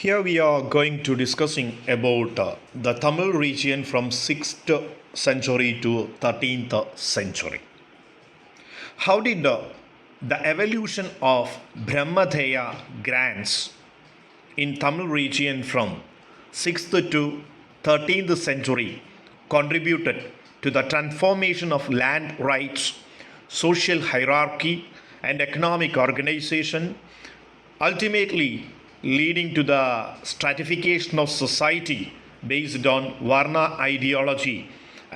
Here we are going to discussing about the Tamil region from 6th century to 13th century. How did the evolution of Brahmadeya grants in Tamil region from 6th to 13th century contributed to the transformation of land rights, social hierarchy, and economic organization, ultimately leading to the stratification of society based on Varna ideology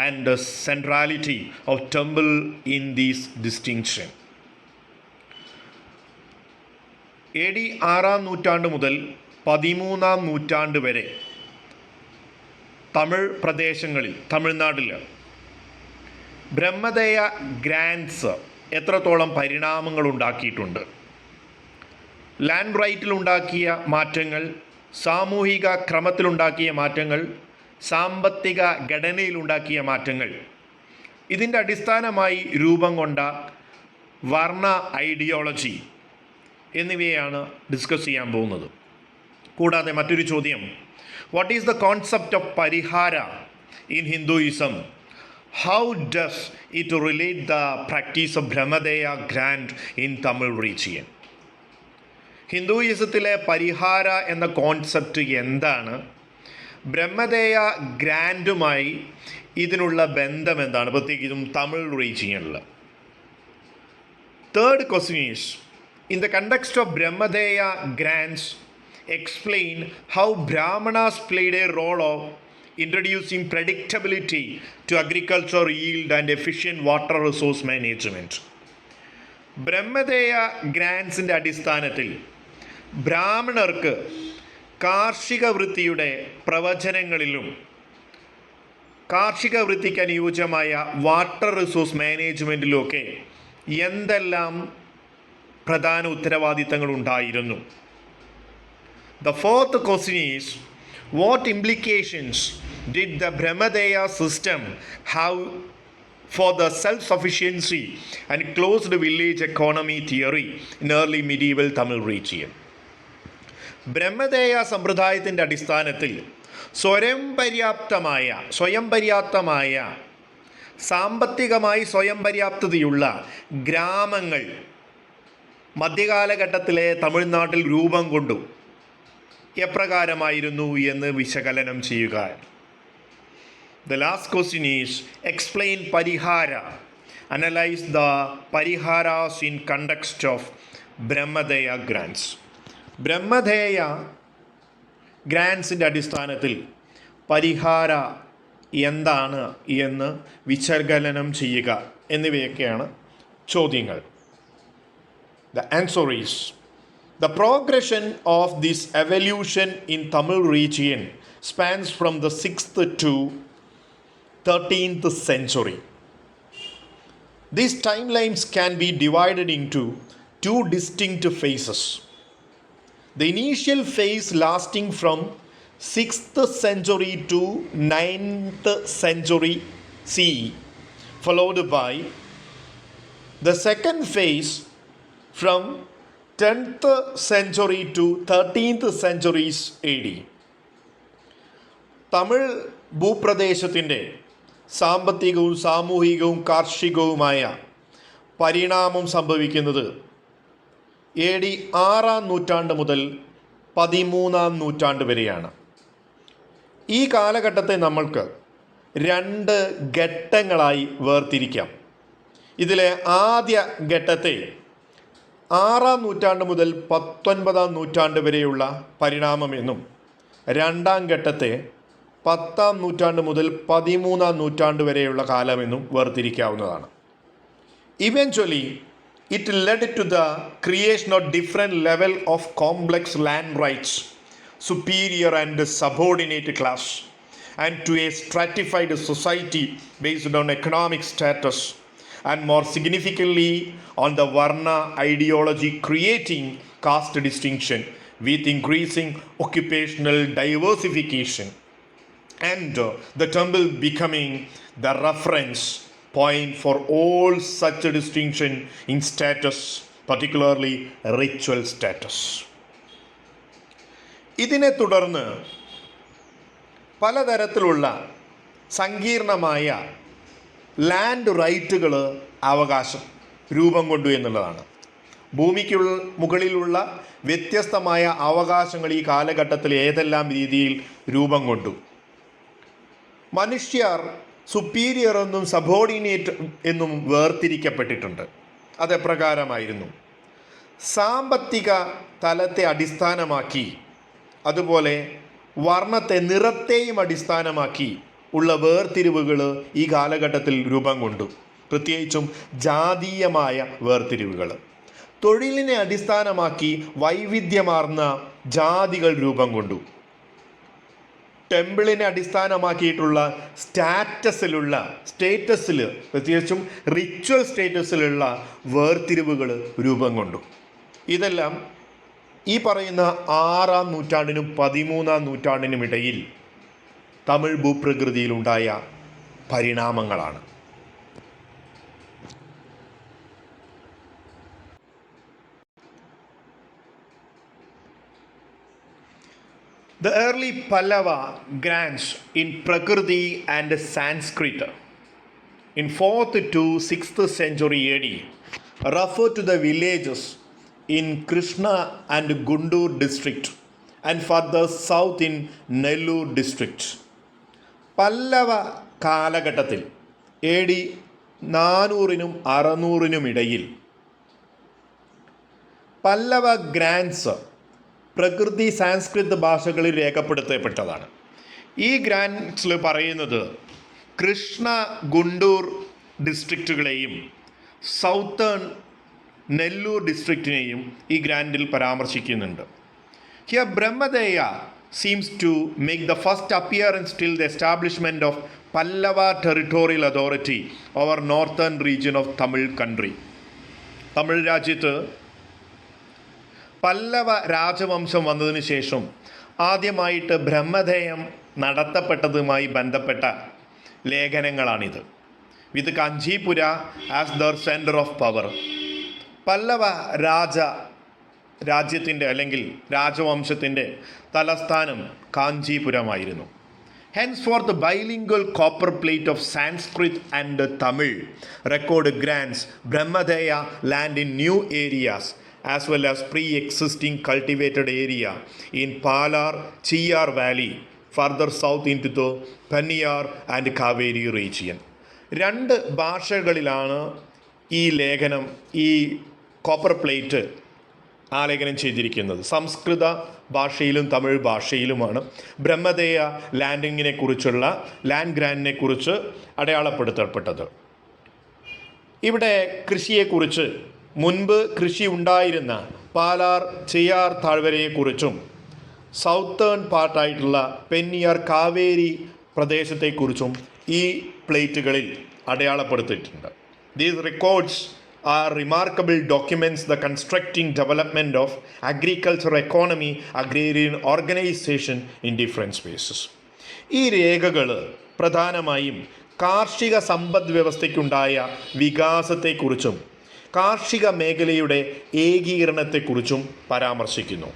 and the centrality of temple in this distinction. A D 6-ാം നൂറ്റാണ്ട് മുതൽ 13-ാം നൂറ്റാണ്ട് വരെ തമിഴ് പ്രദേശങ്ങളിൽ തമിഴ്നാട്ടിൽ ബ്രഹ്മദേയ grants എത്രത്തോളം പരിണാമങ്ങൾ ഉണ്ടാക്കിയിട്ടുണ്ട്, land റൈറ്റിലുണ്ടാക്കിയ മാറ്റങ്ങൾ, സാമൂഹിക ക്രമത്തിലുണ്ടാക്കിയ മാറ്റങ്ങൾ, സാമ്പത്തിക ഘടനയിലുണ്ടാക്കിയ മാറ്റങ്ങൾ, ഇതിൻ്റെ അടിസ്ഥാനമായി രൂപം കൊണ്ട വർണ്ണ ഐഡിയോളജി എന്നിവയാണ് ഡിസ്കസ് ചെയ്യാൻ പോകുന്നത്. കൂടാതെ മറ്റൊരു ചോദ്യം, what is the concept of parihara in Hinduism? How does it relate the practice of brahmadeya grant in Tamil region? ഹിന്ദുയിസത്തിലെ പരിഹാര എന്ന കോൺസെപ്റ്റ് എന്താണ്? ബ്രഹ്മദേയ ഗ്രാൻഡുമായി ഇതിനുള്ള ബന്ധം എന്താണ്, പ്രത്യേകിച്ചും തമിഴ് റീജിയനിൽ? Third question is, in the context of Brahmadeya grants, explain how Brahmanas played a role of introducing predictability to agriculture yield and efficient water resource management. ബ്രഹ്മദേയ ഗ്രാൻസിൻ്റെ അടിസ്ഥാനത്തിൽ ബ്രാഹ്മണർക്ക് കാർഷിക വൃത്തിയുടെ പ്രവചനങ്ങളിലും കാർഷിക വൃത്തിക്ക് അനുയോജ്യമായ വാട്ടർ റിസോഴ്സ് മാനേജ്മെൻറ്റിലുമൊക്കെ എന്തെല്ലാം പ്രധാന ഉത്തരവാദിത്തങ്ങൾ ഉണ്ടായിരുന്നു? The fourth question is, what implications did the brahmadeya system have for the self sufficiency and closed village economy theory in early medieval Tamil region? ബ്രഹ്മദേയ സമ്പ്രദായത്തിൻ്റെ അടിസ്ഥാനത്തിൽ സ്വയം പര്യാപ്തമായ സാമ്പത്തികമായി സ്വയം പര്യാപ്തതയുള്ള ഗ്രാമങ്ങൾ മധ്യകാലഘട്ടത്തിലെ തമിഴ്നാട്ടിൽ രൂപം കൊണ്ടു. എപ്രകാരമായിരുന്നു എന്ന് വിശകലനം ചെയ്യുക. The last question is, explain parihara, analyse the pariharas in context of brahmadeya grants. ബ്രഹ്മദേയ ഗ്രാൻഡ്സിൻ്റെ അടിസ്ഥാനത്തിൽ പരിഹാര എന്താണ് എന്ന് വിശകലനം ചെയ്യുക എന്നിവയൊക്കെയാണ് ചോദ്യങ്ങൾ. The answer is, the progression of this evolution in Tamil region spans from the 6th to 13th century. These timelines can be divided into two distinct phases. The initial phase lasting from 6th century to 9th century CE, followed by the second phase from 10th century to 13th centuries AD. Tamil ഭൂപ്രദേശത്തിൻ്റെ സാമ്പത്തികവും സാമൂഹികവും കാർഷികവുമായ പരിണാമം സംഭവിക്കുന്നത് A D 6-ാം നൂറ്റാണ്ട് മുതൽ 13-ാം നൂറ്റാണ്ട് വരെയാണ്. ഈ കാലഘട്ടത്തെ നമ്മൾക്ക് രണ്ട് ഘട്ടങ്ങളായി വേർതിരിക്കാം. ഇതിലെ ആദ്യ ഘട്ടത്തെ 6-ാം നൂറ്റാണ്ട് മുതൽ 19-ാം നൂറ്റാണ്ട് വരെയുള്ള പരിണാമമെന്നും രണ്ടാം ഘട്ടത്തെ 10-ാം നൂറ്റാണ്ട് മുതൽ 13-ാം നൂറ്റാണ്ട് വരെയുള്ള കാലമെന്നും വേർതിരിക്കാവുന്നതാണ്. Eventually it led to the creation of different level of complex land rights, superior and subordinate class, and to a stratified society based on economic status, and more significantly on the Varna ideology, creating caste distinction with increasing occupational diversification, and the temple becoming the reference point for all such distinction in status, particularly ritual status. ഇതിനെ തുടർന്ന് പലതരത്തിലുള്ള സങ്കീർണമായ land റൈറ്റുകൾ അവകാശം രൂപം കൊണ്ടു എന്നുള്ളതാണ്. ഭൂമിക്ക് മുകളിലുള്ള വ്യത്യസ്തമായ അവകാശങ്ങൾ ഈ കാലഘട്ടത്തിൽ ഏതെല്ലാം രീതിയിൽ രൂപം കൊണ്ടു. മനുഷ്യർ സുപ്പീരിയർ എന്നും സബോർഡിനേറ്റ് എന്നും വേർതിരിക്കപ്പെട്ടിട്ടുണ്ട്. അതെപ്രകാരമായിരുന്നു: സാമ്പത്തിക തലത്തെ അടിസ്ഥാനമാക്കി, അതുപോലെ വർണ്ണത്തെ, നിറത്തെയും അടിസ്ഥാനമാക്കി ഉള്ള വേർതിരിവുകൾ ഈ കാലഘട്ടത്തിൽ രൂപം കൊണ്ടു. പ്രത്യേകിച്ചും ജാതീയമായ വേർതിരിവുകൾ. തൊഴിലിനെ അടിസ്ഥാനമാക്കി വൈവിധ്യമാർന്ന ജാതികൾ രൂപം കൊണ്ടു. ടെമ്പിളിനെ അടിസ്ഥാനമാക്കിയിട്ടുള്ള സ്റ്റേറ്റസിൽ പ്രത്യേകിച്ചും റിച്വൽ സ്റ്റേറ്റസിലുള്ള വേർതിരിവുകൾ രൂപം കൊണ്ടു. ഇതെല്ലാം ഈ പറയുന്ന 6-ാം നൂറ്റാണ്ടിനും 13-ാം നൂറ്റാണ്ടിനും ഇടയിൽ Tamil ഭൂപ്രകൃതിയിലുണ്ടായ പരിണാമങ്ങളാണ്. The early Pallava grants in Prakriti and Sanskrit in 4th to 6th century AD refer to the villages in Krishna and Guntur district and further south in Nellore district. Pallava കാലഘട്ടത്തിൽ AD 400-നും 600-നും ഇടയിൽ Pallava grants പ്രകൃതി Sanskrit ഭാഷകളിൽ രേഖപ്പെടുത്തപ്പെട്ടതാണ്. ഈ ഗ്രാൻഡ്സിൽ പറയുന്നത് കൃഷ്ണ ഗുണ്ടൂർ ഡിസ്ട്രിക്റ്റുകളെയും southern Nellore ഡിസ്ട്രിക്റ്റിനെയും ഈ ഗ്രാൻഡിൽ പരാമർശിക്കുന്നുണ്ട്. Here brahmadeya seems to make the first appearance till the establishment of Pallava territorial authority over northern region of Tamil country. തമിഴ് രാജ്യത്ത് പല്ലവ രാജവംശം വന്നതിന് ശേഷം ആദ്യമായിട്ട് ബ്രഹ്മദേയം നടത്തപ്പെട്ടതുമായി ബന്ധപ്പെട്ട ലേഖനങ്ങളാണിത്. With Kanchipura as their centre of power. Pallava രാജ്യത്തിൻ്റെ അല്ലെങ്കിൽ രാജവംശത്തിൻ്റെ തലസ്ഥാനം കാഞ്ചീപുരമായിരുന്നു. Henceforth, the bilingual copper plate of Sanskrit and Tamil record grants Brahmadeya land in new areas as well as pre-existing cultivated area in Palar, Chiyar Valley, further south into the Panniyar and Kaveri region. രണ്ട് ഭാഷകളിലാണ് ഈ ലേഖനം, ഈ copper plate ആലേഖനം ചെയ്തിരിക്കുന്നത്. സംസ്കൃത ഭാഷയിലും Tamil ഭാഷയിലുമാണ് ബ്രഹ്മദേയ land ഗ്രാൻഡിനെ കുറിച്ച് അടയാളപ്പെടുത്തപ്പെട്ടത്. ഇവിടെ കൃഷിയെക്കുറിച്ച്, മുൻപ് കൃഷി ഉണ്ടായിരുന്ന പാലാർ ചെയ്യാർ താഴ്വരയെക്കുറിച്ചും സൗത്തേൺ പാർട്ടായിട്ടുള്ള പെന്നിയാർ കാവേരി പ്രദേശത്തെക്കുറിച്ചും ഈ പ്ലേറ്റുകളിൽ അടയാളപ്പെടുത്തിയിട്ടുണ്ട്. These records are remarkable documents the constructing development of agriculture economy, agrarian organization in different spaces. ഈ രേഖകൾ പ്രധാനമായും കാർഷിക സമ്പദ് വ്യവസ്ഥയ്ക്കുണ്ടായ വികാസത്തെക്കുറിച്ചും കാർഷിക മേഖലയുടെ ഏകീകരണത്തെക്കുറിച്ചും പരാമർശിക്കുന്നു.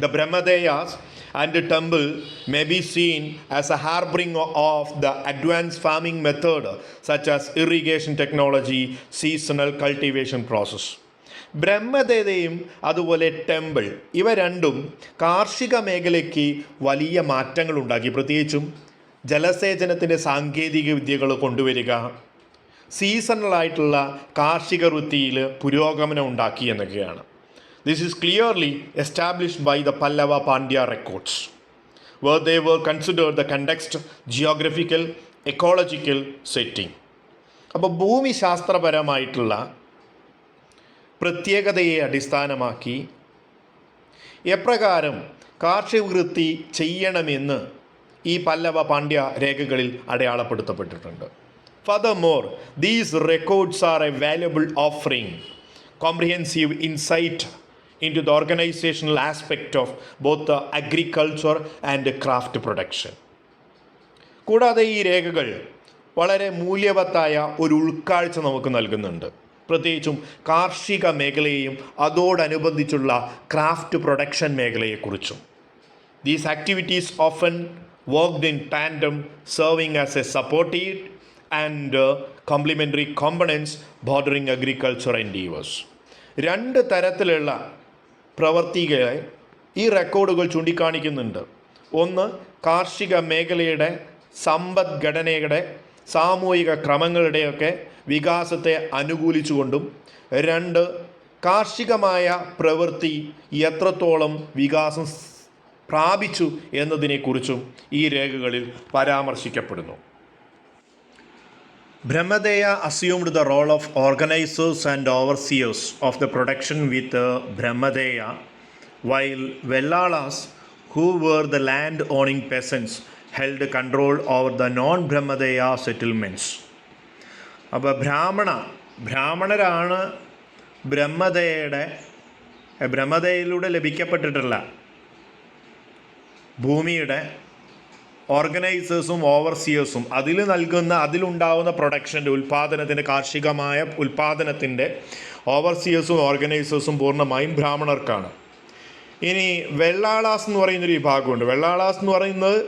The Brahmadeyas and the temple may be seen as a harbinger of the advanced farming method such as irrigation technology, seasonal cultivation process. ബ്രഹ്മദേവയും അതുപോലെ temple, ഇവ രണ്ടും കാർഷിക മേഖലയ്ക്ക് വലിയ മാറ്റങ്ങൾ ഉണ്ടാക്കി. പ്രത്യേകിച്ചും ജലസേചനത്തിൻ്റെ സാങ്കേതിക വിദ്യകൾ കൊണ്ടുവരിക, സീസണലായിട്ടുള്ള കാർഷിക വൃത്തിയിൽ പുരോഗമനം ഉണ്ടാക്കി എന്നൊക്കെയാണ്. This is clearly established by the Pallava Pandya records, where they were considered the context, geographical, ecological setting. അപ്പോൾ ഭൂമിശാസ്ത്രപരമായിട്ടുള്ള പ്രത്യേകതയെ അടിസ്ഥാനമാക്കി എപ്രകാരം കാർഷിക വൃത്തി ചെയ്യണമെന്ന് ഈ പല്ലവ പാണ്ഡ്യ രേഖകളിൽ അടയാളപ്പെടുത്തപ്പെട്ടിട്ടുണ്ട്. Furthermore, these records are a valuable offering, comprehensive insight into the organizational aspect of both the agriculture and craft production. കൂടാതെ ഈ രേഖകൾ വളരെ മൂല്യവത്തായ ഒരു ഉൾക്കാഴ്ച നമുക്ക് നൽകുന്നുണ്ട്. പ്രത്യേകിച്ചും കാർഷിക മേഖലയെയും അതോടനുബന്ധിച്ചുള്ള ക്രാഫ്റ്റ് പ്രൊഡക്ഷൻ മേഖലയെക്കുറിച്ചും. These activities often worked in tandem, serving as a supportive and complementary components bordering agriculture endeavors. രണ്ട് തരത്തിലുള്ള പ്രവർത്തികളെ ഈ റെക്കോർഡുകൾ ചൂണ്ടിക്കാണിക്കുന്നുണ്ട്. ഒന്ന്, കാർഷിക മേഖലയുടെ സമ്പദ്ഘടനയുടെ സാമൂഹിക ക്രമങ്ങളുടെയൊക്കെ വികാസത്തെ അനുകൂലിച്ചുകൊണ്ടും, രണ്ട്, കാർഷികമായ പ്രവൃത്തി എത്രത്തോളം വികാസം പ്രാപിച്ചു എന്നതിനെക്കുറിച്ചും ഈ രേഖകളിൽ പരാമർശിക്കപ്പെടുന്നു. Brahmadeya assumed the role of organizers and overseers of the production with Brahmadeya, while Vellalas, who were the land-owning peasants, held control over the non-Brahmadeya settlements. അപ്പോൾ ബ്രാഹ്മണരാണ് ബ്രഹ്മദയിലൂടെ ലഭിക്കപ്പെട്ടിട്ടുള്ള ഭൂമിയുടെ ഓർഗനൈസേഴ്സും ഓവർസിയേഴ്സും, അതിലുണ്ടാവുന്ന പ്രൊഡക്ഷൻ്റെ ഉൽപ്പാദനത്തിൻ്റെ, കാർഷികമായ ഉൽപ്പാദനത്തിൻ്റെ ഓവർസിയേഴ്സും ഓർഗനൈസേഴ്സും പൂർണ്ണമായും ബ്രാഹ്മണർക്കാണ്. ഇനി വെള്ളാളാസ് എന്ന് പറയുന്നൊരു വിഭാഗമുണ്ട്. വെള്ളാളാസ് എന്ന് പറയുന്നത്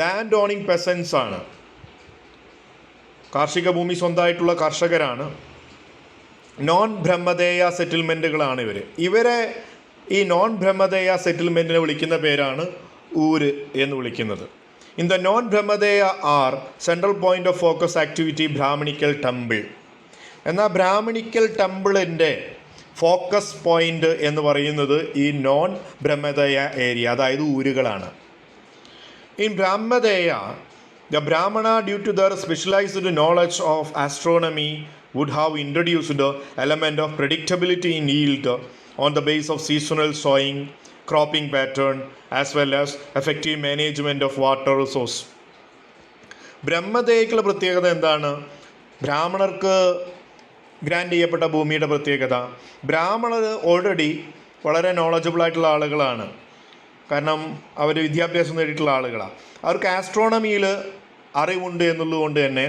ലാൻഡ് ഓണിങ് പെസൻസ് ആണ്. കാർഷിക ഭൂമി സ്വന്തമായിട്ടുള്ള കർഷകരാണ്. നോൺ ബ്രഹ്മദേയ സെറ്റിൽമെൻറ്റുകളാണ് ഇവരെ ഈ നോൺ ബ്രഹ്മദേയ സെറ്റിൽമെൻറ്റിനെ വിളിക്കുന്ന പേരാണ് ഊര് എന്ന് വിളിക്കുന്നത്. In the non brahmadeya are central point of focus activity Brahmanical temple. എന്നാൽ ബ്രാഹ്മണിക്കൽ ടെമ്പിളിൻ്റെ ഫോക്കസ് പോയിൻ്റ് എന്ന് പറയുന്നത് ഈ നോൺ ബ്രഹ്മദേയ ഏരിയ, അതായത് ഊരുകളാണ്. In brahmadeya, the Brahmana, due to their specialized knowledge of astronomy, would have introduced the element of predictability in yield on the base of seasonal sowing, cropping pattern, as well as effective management of water resource. ബ്രഹ്മദേയക്കുള്ള പ്രത്യേകത എന്താണ്? ബ്രാഹ്മണർക്ക് grand ചെയ്യപ്പെട്ട ഭൂമിയുടെ പ്രത്യേകത, ബ്രാഹ്മണർ already വളരെ knowledgeable ആയിട്ടുള്ള ആളുകളാണ്. കാരണം അവർ വിദ്യാഭ്യാസം നേടിയിട്ടുള്ള ആളുകളാണ്. അവർക്ക് ആസ്ട്രോണമിയിൽ അറിവുണ്ട് എന്നുള്ളതുകൊണ്ട് തന്നെ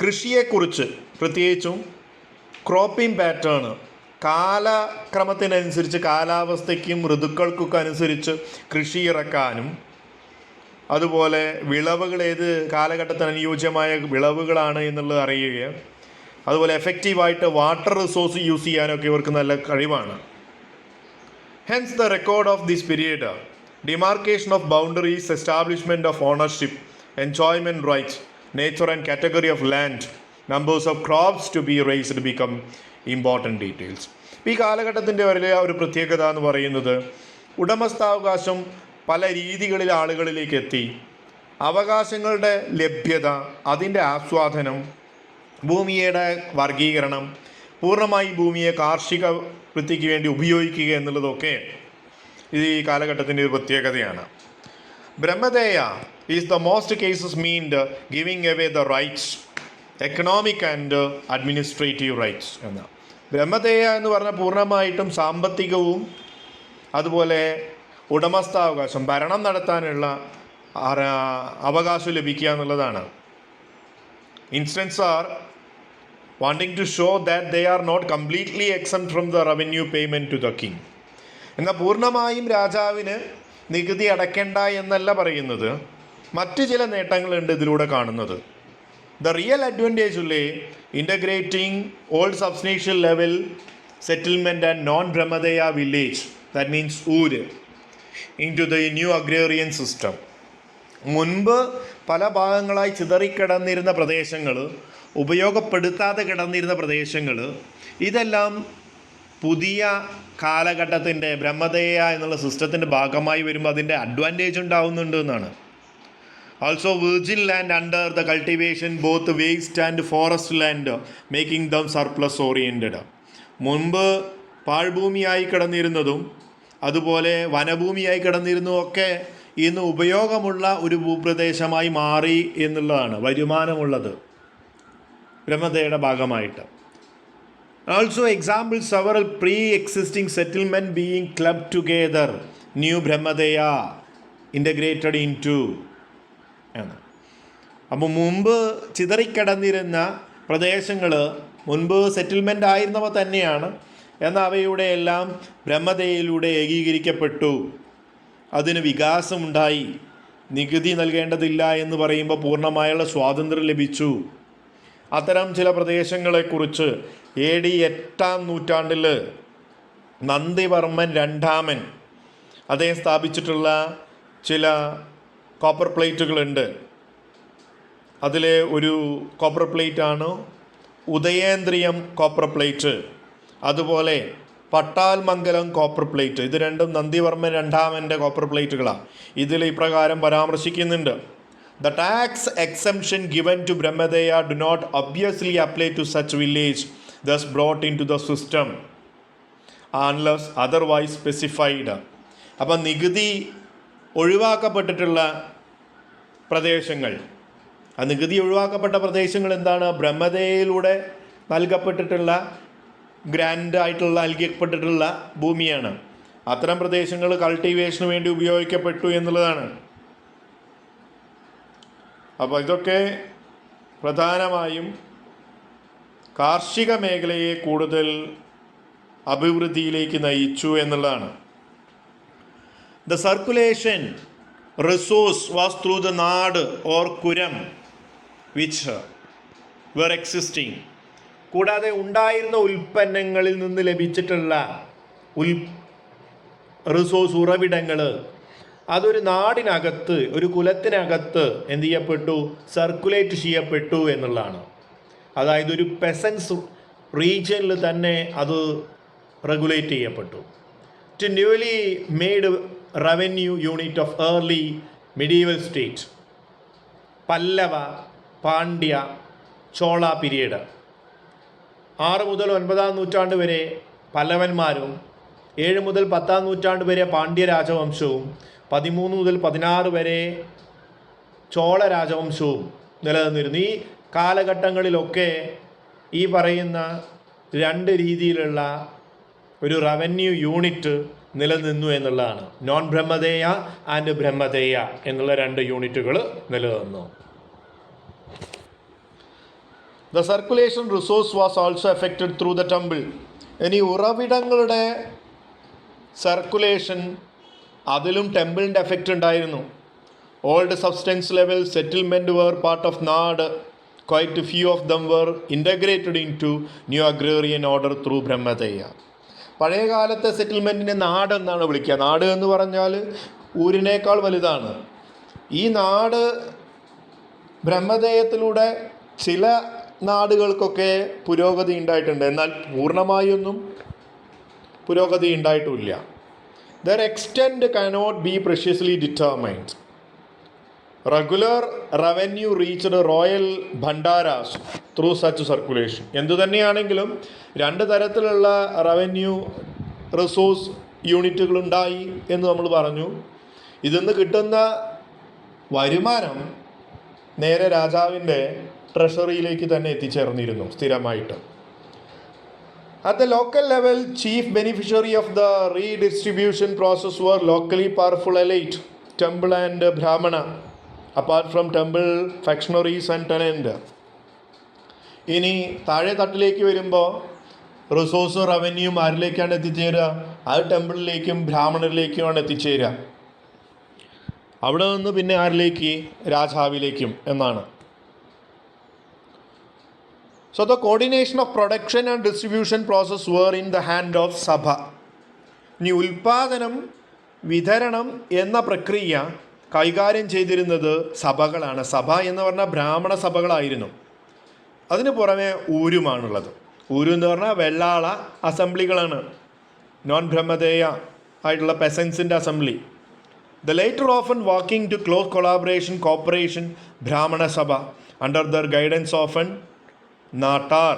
കൃഷിയെക്കുറിച്ച്, പ്രത്യേകിച്ചും ക്രോപ്പിംഗ് പാറ്റേൺ, കാലക്രമത്തിനനുസരിച്ച്, കാലാവസ്ഥയ്ക്കും ഋതുക്കൾക്കൊക്കെ അനുസരിച്ച് കൃഷി ഇറക്കാനും, അതുപോലെ വിളവുകൾ ഏത് കാലഘട്ടത്തിന് അനുയോജ്യമായ വിളവുകളാണ് എന്നുള്ളത് അറിയുകയും, അതുപോലെ എഫക്റ്റീവായിട്ട് വാട്ടർ റിസോഴ്സ് യൂസ് ചെയ്യാനൊക്കെ ഇവർക്ക് നല്ല കഴിവാണ്. Hence the record of this period, demarcation of boundaries, establishment of ownership, enjoyment rights, nature and category of land, numbers of crops to be raised become important details. ഈ കാലഘട്ടത്തിൻ്റെ വലിയ ഒരു പ്രത്യേകത എന്ന് പറയുന്നത് ഉടമസ്ഥാവകാശം പല രീതികളിൽ ആളുകളിലേക്ക് എത്തി, അവകാശങ്ങളുടെ ലഭ്യത, അതിൻ്റെ ആസ്വാദനം, ഭൂമിയുടെ വർഗീകരണം, പൂർണ്ണമായി ഭൂമിയെ കാർഷിക വൃത്തിക്ക് വേണ്ടി ഉപയോഗിക്കുക എന്നുള്ളതൊക്കെ ഇത് ഈ കാലഘട്ടത്തിൻ്റെ ഒരു പ്രത്യേകതയാണ്. Brahmadeya is the most cases meant giving away the rights, economic and administrative rights എന്ന. ബ്രഹ്മദേയ എന്ന് പറഞ്ഞാൽ പൂർണ്ണമായിട്ടും സാമ്പത്തികവും അതുപോലെ ഉടമസ്ഥാവകാശം, ഭരണം നടത്താനുള്ള അവകാശം ലഭിക്കുക എന്നുള്ളതാണ്. Instance are wanting to show that they are not completely exempt from the revenue payment to the king. എന്നാൽ പൂർണ്ണമായും രാജാവിന് നികുതി അടയ്ക്കേണ്ട എന്നല്ല പറയുന്നത്, മറ്റ് ചില നേട്ടങ്ങളുണ്ട് ഇതിലൂടെ കാണുന്നത്. The real advantage lay integrating old substantial level settlement and non-Brahmadeya village, that means Ur, into the new agrarian system. മുൻപ് പല ഭാഗങ്ങളായി ചിതറിക്കിടന്നിരുന്ന പ്രദേശങ്ങൾ, ഉപയോഗപ്പെടുത്താതെ കിടന്നിരുന്ന പ്രദേശങ്ങൾ, ഇതെല്ലാം പുതിയ കാലഘട്ടത്തിൻ്റെ ബ്രഹ്മദേയ എന്നുള്ള സിസ്റ്റത്തിൻ്റെ ഭാഗമായി വരുമ്പോൾ അതിൻ്റെ അഡ്വാൻറ്റേജ് ഉണ്ടാവുന്നുണ്ട് എന്നാണ്. Also virgin land under the cultivation both waste and forest land making them surplus oriented. മുൻപ് പാഴ്ഭൂമിയായി കിടന്നിരുന്നതും അതുപോലെ വനഭൂമിയായി കിടന്നിരുന്നതും ഇന്ന് ഉപയോഗമുള്ള ഒരു ഭൂപ്രദേശമായി മാറി എന്നുള്ളതാണ്, വരുമാനമുള്ളത് ബ്രഹ്മദേയയുടെ ഭാഗമായിട്ട്. Also examples several pre-existing settlement being clubbed together, new Brahmadeya integrated into എന്ന്. അപ്പോൾ മുമ്പ് ചിതറിക്കിടന്നിരുന്ന പ്രദേശങ്ങൾ മുൻപ് സെറ്റിൽമെൻ്റ് ആയിരുന്നവ തന്നെയാണ്, എന്നാൽ അവയുടെയെല്ലാം ബ്രഹ്മദയയിലൂടെ ഏകീകരിക്കപ്പെട്ടു. അതിന് വികാസമുണ്ടായി. നികുതി നൽകേണ്ടതില്ല എന്ന് പറയുമ്പോൾ പൂർണ്ണമായുള്ള സ്വാതന്ത്ര്യം ലഭിച്ചു. അത്തരം ചില പ്രദേശങ്ങളെക്കുറിച്ച് AD 8-ാം നൂറ്റാണ്ടിൽ നന്ദിവർമ്മൻ രണ്ടാമൻ അദ്ദേഹം സ്ഥാപിച്ചിട്ടുള്ള ചില കോപ്പർ പ്ലേറ്റുകളുണ്ട്. അതിലെ ഒരു കോപ്പർ പ്ലേറ്റാണ് ഉദയേന്ദ്രിയം കോപ്പർ പ്ലേറ്റ്, അതുപോലെ പട്ടാൽ മംഗലം കോപ്പർ പ്ലേറ്റ്. ഇത് രണ്ടും നന്ദിവർമ്മൻ രണ്ടാമൻ്റെ കോപ്പർ പ്ലേറ്റുകളാണ്. ഇതിൽ ഇപ്രകാരം പരാമർശിക്കുന്നുണ്ട്: the tax exemption given to brahmadeya do not obviously apply to such village thus brought in to the system unless otherwise specified. അപ്പം നികുതി ഒഴിവാക്കപ്പെട്ടിട്ടുള്ള പ്രദേശങ്ങൾ, ആ നികുതി ഒഴിവാക്കപ്പെട്ട പ്രദേശങ്ങൾ എന്താണ്? ബ്രഹ്മദേയയിലൂടെ നൽകപ്പെട്ടിട്ടുള്ള ഗ്രാൻഡായിട്ടുള്ള നൽകപ്പെട്ടിട്ടുള്ള ഭൂമിയാണ്. അത്തരം പ്രദേശങ്ങൾ കൾട്ടിവേഷന് വേണ്ടി ഉപയോഗിക്കപ്പെട്ടു എന്നുള്ളതാണ്. അപ്പോൾ ഇതൊക്കെ പ്രധാനമായും കാർഷിക മേഖലയെ കൂടുതൽ അഭിവൃദ്ധിയിലേക്ക് നയിച്ചു എന്നുള്ളതാണ്. The circulation resource was through the നാട് ഓർ കുരം വിച്ച് വെർ എക്സിസ്റ്റിംഗ്. കൂടാതെ ഉണ്ടായിരുന്ന ഉൽപ്പന്നങ്ങളിൽ നിന്ന് ലഭിച്ചിട്ടുള്ള റിസോഴ്സ് ഉറവിടങ്ങൾ അതൊരു നാടിനകത്ത്, ഒരു കുലത്തിനകത്ത് എന്ത് ചെയ്യപ്പെട്ടു? സർക്കുലേറ്റ് ചെയ്യപ്പെട്ടു എന്നുള്ളതാണ്. അതായത് ഒരു പെസൻസ് റീജിയനിൽ തന്നെ അത് റെഗുലേറ്റ് ചെയ്യപ്പെട്ടു. To newly made revenue unit of early medieval state, Pallava, Pandya, Chola period. 6 മുതൽ 9-ാം നൂറ്റാണ്ട് വരെ പല്ലവന്മാരും 7 മുതൽ 10-ാം നൂറ്റാണ്ട് വരെ പാണ്ഡ്യ രാജവംശവും 13 മുതൽ 16 വരെ ചോള രാജവംശവും നിലനിന്നിരുന്നു. ഈ കാലഘട്ടങ്ങളിലൊക്കെ ഈ പറയുന്ന 2 രീതിയിലുള്ള ഒരു റവന്യൂ യൂണിറ്റ് നിലനിന്നു എന്നുള്ളതാണ്. നോൺ ബ്രഹ്മദേയ ആൻഡ് ബ്രഹ്മദേയ എന്നുള്ള 2 യൂണിറ്റുകൾ നിലനിന്നു. The circulation resource was also effected through the temple. ഇനി ഉറവിടങ്ങളുടെ സർക്കുലേഷൻ, അതിലും ടെമ്പിളിൻ്റെ എഫക്റ്റ് ഉണ്ടായിരുന്നു. Old substance level settlement were part of nadu. Quite few of them were integrated in to new agrarian order through brahmadeya. പഴയ കാലത്തെ സെറ്റിൽമെൻറ്റിനെ നാട് എന്നാണ് വിളിക്കുക. നാട് എന്ന് പറഞ്ഞാൽ ഊരിനേക്കാൾ വലുതാണ്. ഈ നാട് ബ്രഹ്മദേയത്തിലൂടെ ചില നാടുകൾക്കൊക്കെ പുരോഗതി ഉണ്ടായിട്ടുണ്ട്, എന്നാൽ പൂർണ്ണമായൊന്നും പുരോഗതി ഉണ്ടായിട്ടുമില്ല. The extent cannot be precisely determined. Regular revenue reached royal bhandaras through such circulation. എന്തു തന്നെയാണെങ്കിലും 2 തരത്തിലുള്ള റവന്യൂ റിസോഴ്സ് യൂണിറ്റുകളുണ്ടായി എന്ന് നമ്മൾ പറഞ്ഞു. ഇതിൽ നിന്ന് കിട്ടുന്ന വരുമാനം നേരെ രാജാവിൻ്റെ ട്രഷറിയിലേക്ക് തന്നെ എത്തിച്ചേർന്നിരുന്നു സ്ഥിരമായിട്ട്. At the local level, chief beneficiary of the redistribution process were locally powerful elite, temple and brahmana, apart from temple functionaries and tenant. ഇനി താഴെ തട്ടിലേക്ക് വരുമ്പോൾ റിസോഴ്സും റവന്യൂവും ആരിലേക്കാണ് എത്തിച്ചേരുക? അത് ടെമ്പിളിലേക്കും ബ്രാഹ്മണരിലേക്കുമാണ് എത്തിച്ചേരുക. അവിടെ നിന്ന് പിന്നെ ആരിലേക്ക്? രാജാവിലേക്കും എന്നാണ്. So the coordination of production and distribution process were in the hand of സഭ. ഇനി ഉൽപാദനം, വിതരണം എന്ന പ്രക്രിയ കൈകാര്യം ചെയ്തിരുന്നത് സഭകളാണ്. സഭ എന്ന് പറഞ്ഞാൽ ബ്രാഹ്മണ സഭകളായിരുന്നു. അതിന് പുറമെ ഊരുമാണുള്ളത്. ഊരു എന്ന് പറഞ്ഞാൽ വെള്ളാള അസംബ്ലികളാണ്, നോൺ ബ്രഹ്മദേയ ആയിട്ടുള്ള പെസൻസിൻ്റെ assembly. The later often working to close collaboration, cooperation, Brahmana Sabha under their guidance often Natar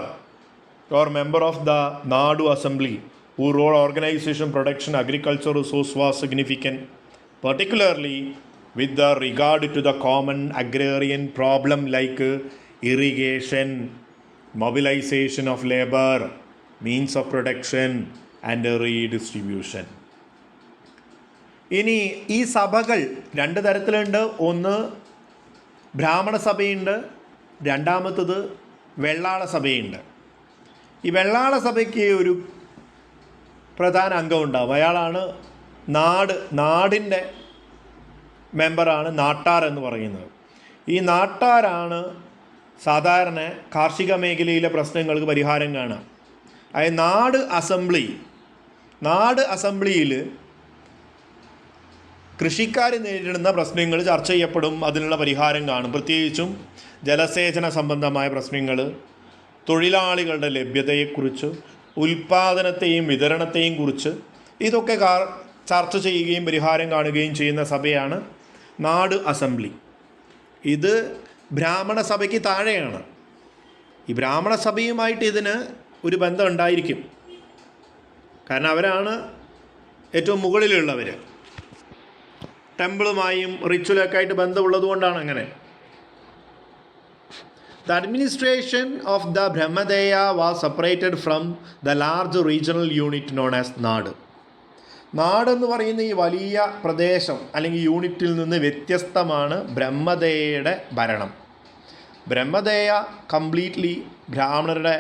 or member of the Nadu Assembly, whose role organization, production, agriculture resource was significant, particularly with the regard to the common agrarian problem like irrigation, mobilization of labor, means of production and redistribution. ഇനി ഈ സഭകൾ 2 തരത്തിലുണ്ട്. ഒന്ന് ബ്രാഹ്മണ സഭയുണ്ട്, രണ്ടാമത്തത് വെള്ളാള സഭയുണ്ട്. ഈ വെള്ളാള സഭയ്ക്ക് ഒരു പ്രധാന അംഗം ഉണ്ടാവും. അയാളാണ് നാടിൻ്റെ മെമ്പറാണ് നാട്ടാർ എന്ന് പറയുന്നത്. ഈ നാട്ടാരാണ് സാധാരണ കാർഷിക മേഖലയിലെ പ്രശ്നങ്ങൾക്ക് പരിഹാരം കാണുക. അതായത് നാട് അസംബ്ലിയിൽ കൃഷിക്കാർ നേരിടുന്ന പ്രശ്നങ്ങൾ ചർച്ച ചെയ്യപ്പെടും, അതിനുള്ള പരിഹാരം കാണും. പ്രത്യേകിച്ചും ജലസേചന സംബന്ധമായ പ്രശ്നങ്ങൾ, തൊഴിലാളികളുടെ ലഭ്യതയെക്കുറിച്ച്, ഉൽപ്പാദനത്തെയും വിതരണത്തെയും കുറിച്ച് ഇതൊക്കെ ചർച്ച ചെയ്യുകയും പരിഹാരം കാണുകയും ചെയ്യുന്ന സഭയാണ് നാട് അസംബ്ലി. ഇത് ബ്രാഹ്മണ സഭയ്ക്ക് താഴെയാണ്. ഈ ബ്രാഹ്മണ സഭയുമായിട്ട് ഇതിന് ഒരു ബന്ധം ഉണ്ടായിരിക്കും. കാരണം അവരാണ് ഏറ്റവും മുകളിലുള്ളവർ. ടെമ്പിളുമായും റിച്വലൊക്കെ ആയിട്ട് ബന്ധമുള്ളത് കൊണ്ടാണ് അങ്ങനെ. The administration of the Brahmadeya was separated from the large regional unit known as നാട്. നാടെന്ന് പറയുന്ന ഈ വലിയ പ്രദേശം അല്ലെങ്കിൽ യൂണിറ്റിൽ നിന്ന് വ്യത്യസ്തമാണ് ബ്രഹ്മദേയയുടെ ഭരണം. ബ്രഹ്മദേയ കംപ്ലീറ്റ്ലി ബ്രാഹ്മണരുടെ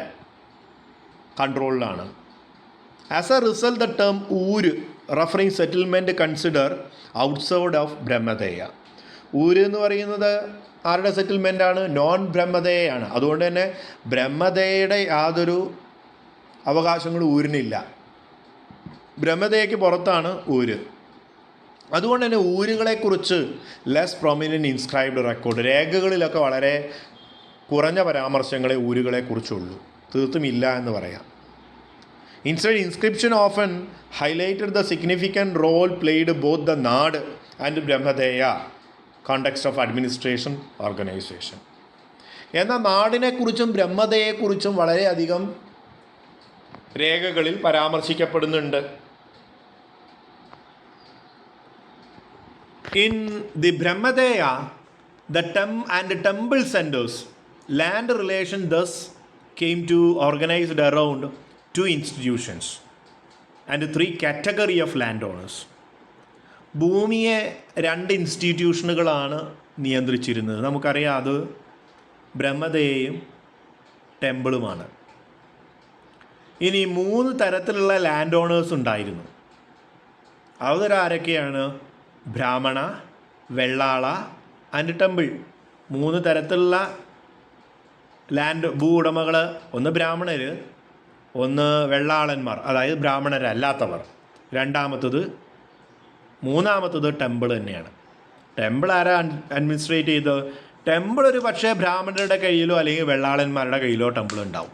കൺട്രോളിലാണ്. As a result the term ur referring settlement consider outside of brahmadeya. ഊര് എന്ന് പറയുന്നത് ആരുടെ സെറ്റിൽമെൻറ്റാണ്? നോൺ ബ്രഹ്മദേയാണ്. അതുകൊണ്ട് തന്നെ ബ്രഹ്മദേയുടെ യാതൊരു അവകാശങ്ങളും ഊരിനില്ല. ബ്രഹ്മദേയയ്ക്ക് പുറത്താണ് ഊര്. അതുകൊണ്ട് തന്നെ ഊരുകളെക്കുറിച്ച് ലെസ് പ്രൊമിനൻ്റ് ഇൻസ്ക്രൈബ്ഡ് റെക്കോർഡ്, രേഖകളിലൊക്കെ വളരെ കുറഞ്ഞ പരാമർശങ്ങളെ ഊരുകളെക്കുറിച്ചുള്ളൂ, തീർത്തും ഇല്ല എന്ന് പറയാം. Instead, inscription often highlighted the significant role played both the Nad and Brahmadeya context of administration organization. എന്നാൽ നാടിനെക്കുറിച്ചും ബ്രഹ്മദേയെക്കുറിച്ചും വളരെയധികം രേഖകളിൽ പരാമർശിക്കപ്പെടുന്നുണ്ട്. In the Brahmadeya, the temple centers, land relation thus came to organized around 2 institutions and 3 category of landowners. ഭൂമിയെ 2 ഇൻസ്റ്റിറ്റ്യൂഷനുകളാണ് നിയന്ത്രിച്ചിരുന്നത്. നമുക്കറിയാം, അത് ബ്രഹ്മദേയയും ടെമ്പിളുമാണ്. ഇനി 3 തരത്തിലുള്ള land owners ഉണ്ടായിരുന്നു. അവരാരൊക്കെയാണ്? ബ്രാഹ്മണ, വെള്ളാള ആൻഡ് ടെമ്പിൾ. 3 തരത്തിലുള്ള ഭൂ ഉടമകൾ. ഒന്ന് ബ്രാഹ്മണർ, ഒന്ന് വെള്ളാളന്മാർ, അതായത് ബ്രാഹ്മണരല്ലാത്തവർ. മൂന്നാമത്തത് ടെമ്പിൾ തന്നെയാണ്. ടെമ്പിൾ ആരാ അഡ്മിനിസ്ട്രേറ്റ് ചെയ്ത്? ടെമ്പിൾ ഒരു പക്ഷേ ബ്രാഹ്മണരുടെ കയ്യിലോ അല്ലെങ്കിൽ വെള്ളാളന്മാരുടെ കയ്യിലോ ടെമ്പിൾ ഉണ്ടാവും.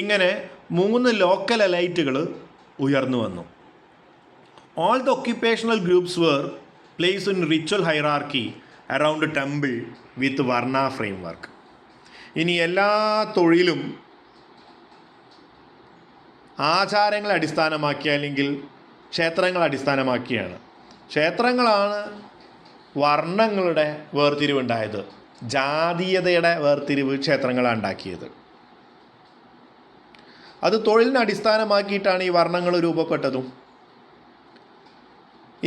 ഇങ്ങനെ 3 ലോക്കൽ എലൈറ്റുകൾ ഉയർന്നു വന്നു. All the occupational groups were placed in ritual hierarchy around temple with varna frame work. ഇനി എല്ലാ തൊഴിലും ആചാരങ്ങളെ അടിസ്ഥാനമാക്കി അല്ലെങ്കിൽ ക്ഷേത്രങ്ങളെ അടിസ്ഥാനമാക്കിയാണ്. ക്ഷേത്രങ്ങളാണ് വർണ്ണങ്ങളുടെ വേർതിരിവുണ്ടായത്. ജാതീയതയുടെ വേർതിരിവ് ക്ഷേത്രങ്ങളാണ് ഉണ്ടാക്കിയത്. അത് തൊഴിലിനെ അടിസ്ഥാനമാക്കിയിട്ടാണ് ഈ വർണ്ണങ്ങൾ രൂപപ്പെട്ടതും.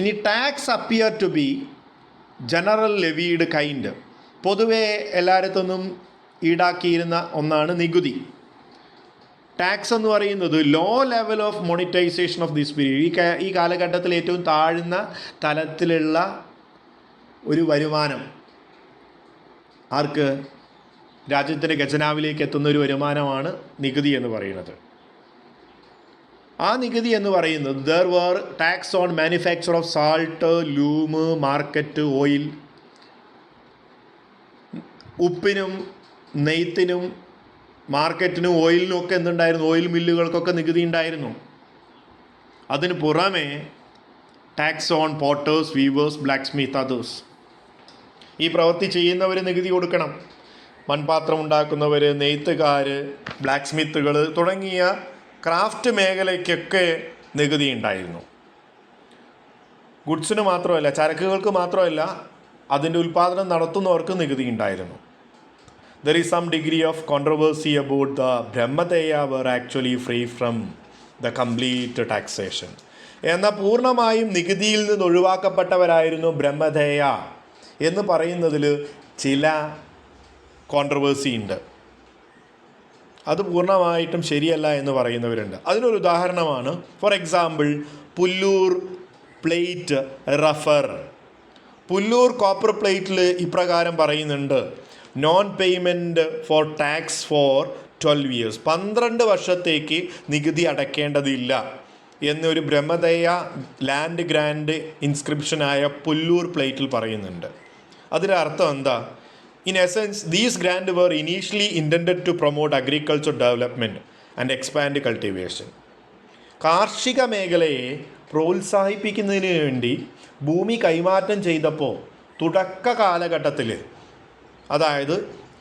ഇനി tax appear to be general levied kind. പൊതുവെ എല്ലായിടത്തുനിന്നും ഈടാക്കിയിരുന്ന ഒന്നാണ് നികുതി. ടാക്സ് എന്ന് പറയുന്നത് low level of monetisation of this period. ഈ കാലഘട്ടത്തിൽ ഏറ്റവും താഴ്ന്ന തലത്തിലുള്ള ഒരു വരുമാനം. ആർക്ക്? രാജ്യത്തിൻ്റെ ഖജനാവിലേക്ക് എത്തുന്ന ഒരു വരുമാനമാണ് നികുതി എന്ന് പറയുന്നത്. ആ നികുതി എന്ന് പറയുന്നത് there were tax on manufacture of salt, loom, market, oil. ഉപ്പിനും നെയ്ത്തിനും മാർക്കറ്റിനും ഓയിലിനും ഒക്കെ എന്തുണ്ടായിരുന്നു? ഓയിൽ മില്ലുകൾക്കൊക്കെ നികുതി ഉണ്ടായിരുന്നു. അതിന് പുറമെ tax on potters, weavers, blacksmith, others. ഈ പ്രവൃത്തി ചെയ്യുന്നവർ നികുതി കൊടുക്കണം. മൺപാത്രം ഉണ്ടാക്കുന്നവർ, നെയ്ത്തുകാർ, ബ്ലാക്ക് സ്മിത്തുകൾ തുടങ്ങിയ ക്രാഫ്റ്റ് മേഖലയ്ക്കൊക്കെ നികുതി ഉണ്ടായിരുന്നു. ഗുഡ്സിന് മാത്രമല്ല, ചരക്കുകൾക്ക് മാത്രമല്ല, അതിൻ്റെ ഉൽപ്പാദനം നടത്തുന്നവർക്ക് നികുതി ഉണ്ടായിരുന്നു. There is some degree of controversy about the Brahmadeya were actually free from the complete taxation. എന്നാൽ പൂർണ്ണമായും നികുതിയിൽ നിന്ന് ഒഴിവാക്കപ്പെട്ടവരായിരുന്നു ബ്രഹ്മദേയ എന്ന് പറയുന്നതിൽ ചില കോൺട്രവേഴ്സി ഉണ്ട്. അത് പൂർണ്ണമായിട്ടും ശരിയല്ല എന്ന് പറയുന്നവരുണ്ട്. അതിനൊരു ഉദാഹരണമാണ് for example Pullur plate refer. Pullur copper പ്ലേറ്റിൽ ഇപ്രകാരം പറയുന്നുണ്ട്, non payment four tax four 12 years, 12 വർഷത്തേക്ക് നികുതി അടയ്ക്കേണ്ടതില്ല എന്നൊരു ബ്രഹ്മദയ ലാൻഡ് ഗ്രാൻഡ് ഇൻസ്ക്രിപ്ഷനായ പുല്ലൂർ പ്ലേറ്റിൽ പറയുന്നുണ്ട്. അതിൻ്റെ അർത്ഥം എന്താ? In essence these grand were initially intended to promote agriculture development and expand cultivation. കാർഷിക മേഖലയെ പ്രോത്സാഹിപ്പിക്കുന്നതിന് വേണ്ടി ഭൂമി കൈമാറ്റം ചെയ്തപ്പോൾ തുടക്ക കാലഘട്ടത്തിൽ, അതായത്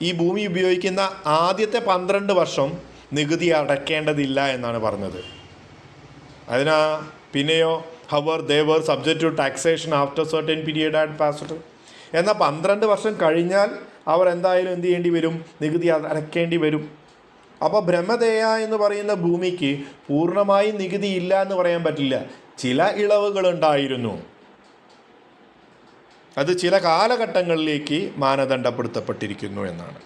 ഈ ഭൂമി ഉപയോഗിക്കുന്ന ആദ്യത്തെ 12 വർഷം നികുതി അടയ്ക്കേണ്ടതില്ല എന്നാണ് പറഞ്ഞത്. പിന്നെയോ however they were subject to taxation after certain period had passed. എന്നാൽ 12 വർഷം കഴിഞ്ഞാൽ അവർ എന്തായാലും എന്ത് ചെയ്യേണ്ടി വരും? നികുതി അടയ്ക്കേണ്ടി വരും. അപ്പോൾ ബ്രഹ്മദേയ എന്ന് പറയുന്ന ഭൂമിക്ക് പൂർണ്ണമായും നികുതി ഇല്ല എന്ന് പറയാൻ പറ്റില്ല. ചില ഇളവുകളുണ്ടായിരുന്നു. അത് ചില കാലഘട്ടങ്ങളിലേക്ക് മാനദണ്ഡപ്പെടുത്തപ്പെട്ടിരിക്കുന്നു എന്നാണ്.